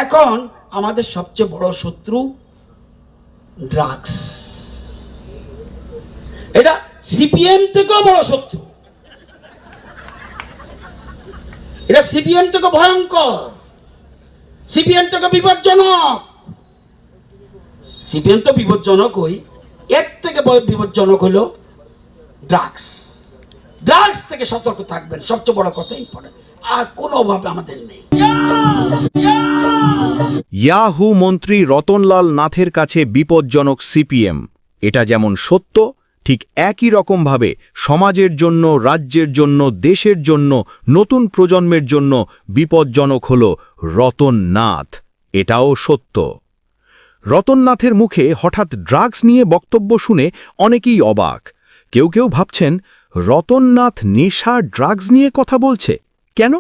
এখন আমাদের সবচেয়ে বড় শত্রু ড্রাগস। এটা সিপিএম থেকেও বড় শত্রু, এটা সিপিএম থেকে ভয়ঙ্কর, সিপিএম থেকে বিপজ্জনক। সিপিএম তো বিপজ্জনকই, এর থেকে বিপজ্জনক হলো ড্রাগস। ড্রাগস থেকে সতর্ক থাকবেন, সবচেয়ে বড় কথা ইম্পর্টেন্ট। আর কোনো অভাব আমাদের নেই। ইয়াহু মন্ত্রী রতনলাল নাথের কাছে বিপজ্জনক সিপিএম, এটা যেমন সত্য, ঠিক একই রকমভাবে সমাজের জন্য, রাজ্যের জন্য, দেশের জন্য, নতুন প্রজন্মের জন্য বিপজ্জনক হল রতন নাথ, এটাও সত্য। রতন নাথের মুখে হঠাৎ ড্রাগস নিয়ে বক্তব্য শুনে অনেকেই অবাক। কেউ কেউ ভাবছেন রতন নাথ নেশা, ড্রাগস নিয়ে কথা বলছে কেন?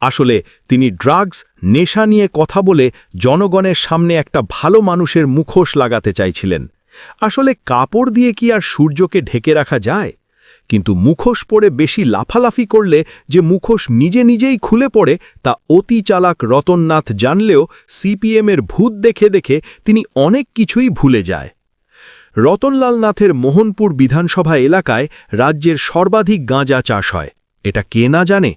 আসলে তিনি ড্রাগস, নেশা নিয়ে কথা বলে জনগণের সামনে একটা ভালো মানুষের মুখোশ লাগাতে চাইছিলেন। আসলে কাপড় দিয়ে কি আর সূর্যকে ঢেকে রাখা যায়? কিন্তু মুখোশ পরে বেশি লাফালাফি করলে যে মুখোশ নিজে নিজেই খুলে পড়ে, তা অতি চালাক রতননাথ জানলেও সিপিএমের ভূত দেখে দেখে তিনি অনেক কিছুই ভুলে যায়। রতনলাল নাথের মোহনপুর বিধানসভা এলাকায় রাজ্যের সর্বাধিক গাঁজা চাষ হয়, এটা কে না জানে?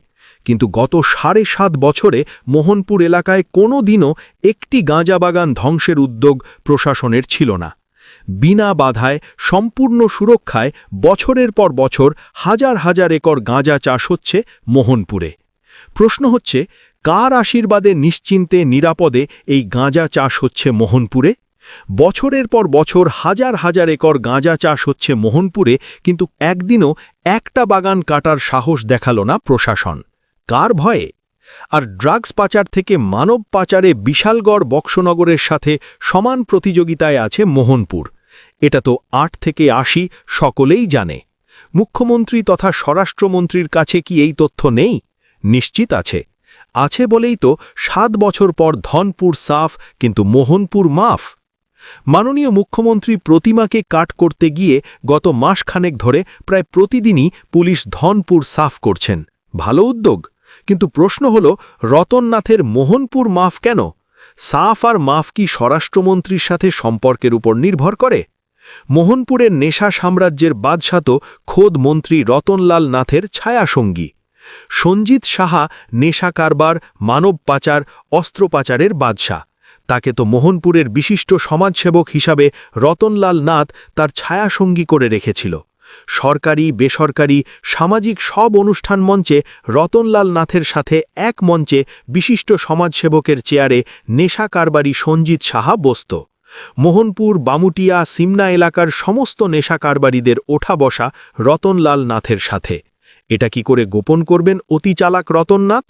কিন্তু গত ৭.৫ বছরে মোহনপুর এলাকায় কোনো দিনও একটি গাঁজা বাগান ধ্বংসের উদ্যোগ প্রশাসনের ছিল না। বিনা বাধায়, সম্পূর্ণ সুরক্ষায় বছরের পর বছর হাজার হাজার একর গাঁজা চাষ হচ্ছে মোহনপুরে। প্রশ্ন হচ্ছে, কার আশীর্বাদে নিশ্চিন্তে নিরাপদে এই গাঁজা চাষ হচ্ছে মোহনপুরে? বছরের পর বছর হাজার হাজার একর গাঁজা চাষ হচ্ছে মোহনপুরে, কিন্তু একদিনও একটা বাগান কাটার সাহস দেখালো না প্রশাসন। কার ভয়ে? আর ড্রাগস পাচার থেকে মানব পাচারে বিশালগড় বক্সনগরের সাথে সমান প্রতিযোগিতায় আছে মোহনপুর। এটা তো ৮ থেকে ৮০ সকলেই জানে। মুখ্যমন্ত্রী তথা স্বরাষ্ট্রমন্ত্রীর কাছে কি এই তথ্য নেই? নিশ্চিত আছে। আছে বলেই তো ৭ বছর পর ধনপুর সাফ, কিন্তু মোহনপুর মাফ। মাননীয় মুখ্যমন্ত্রী প্রতিমাকে কাট করতে গিয়ে গত মাসখানেক ধরে প্রায় প্রতিদিনই পুলিশ ধনপুর সাফ করছেন। ভালো উদ্যোগ, কিন্তু প্রশ্ন হল, রতননাথের মোহনপুর মাফ কেন? সাফ আর মাফ কি স্বরাষ্ট্রমন্ত্রীর সাথে সম্পর্কের উপর নির্ভর করে? মোহনপুরের নেশা সাম্রাজ্যের বাদশাহ তো খোদ মন্ত্রী রতনলাল নাথের ছায়াসঙ্গী। সঞ্জিত সাহা নেশা কারবার, মানব পাচার, অস্ত্র পাচারের বাদশাহ। তাকে তো মোহনপুরের বিশিষ্ট সমাজসেবক হিসাবে রতনলাল নাথ তার ছায়াসঙ্গী করে রেখেছিল। সরকারি, বেসরকারি, সামাজিক সব অনুষ্ঠান মঞ্চে রতনলাল নাথের সাথে এক মঞ্চে বিশিষ্ট সমাজসেবকের চেয়ারে নেশা কারবারি সঞ্জিত সাহা বসত। মোহনপুর, বামুটিয়া, সিমনা এলাকার সমস্ত নেশা কারবারিদের ওঠা বসা রতনলাল নাথের সাথে। এটা কি করে গোপন করবেন অতি চালাক রতননাথ?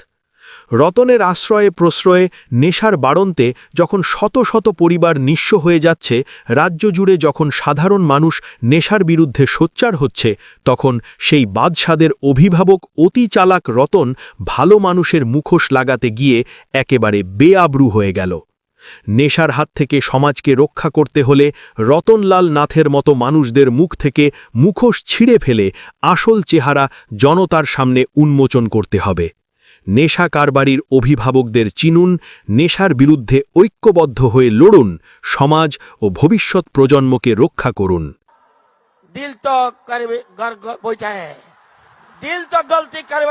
রতনের আশ্রয়ে প্রশ্রয়ে, নেশার বাড়ন্তে যখন শত শত পরিবার নিঃস্ব হয়ে যাচ্ছে, রাজ্য জুড়ে যখন সাধারণ মানুষ নেশার বিরুদ্ধে সোচ্চার হচ্ছে, তখন সেই বাদশাদের অভিভাবক অতি চালাক রতন ভালো মানুষের মুখোশ লাগাতে গিয়ে একেবারে বেআব্রু হয়ে গেল। নেশার হাত থেকে সমাজকে রক্ষা করতে হলে রতনলাল নাথের মতো মানুষদের মুখ থেকে মুখোশ ছিঁড়ে ফেলে আসল চেহারা জনতার সামনে উন্মোচন করতে হবে। নেশা কারবারির অভিভাবকদের চিনুন, নেশার বিরুদ্ধে ঐক্যবদ্ধ হয়ে লড়ুন, সমাজ ও ভবিষ্যৎ প্রজন্মকে রক্ষা করুন। দিল তো গলতি করে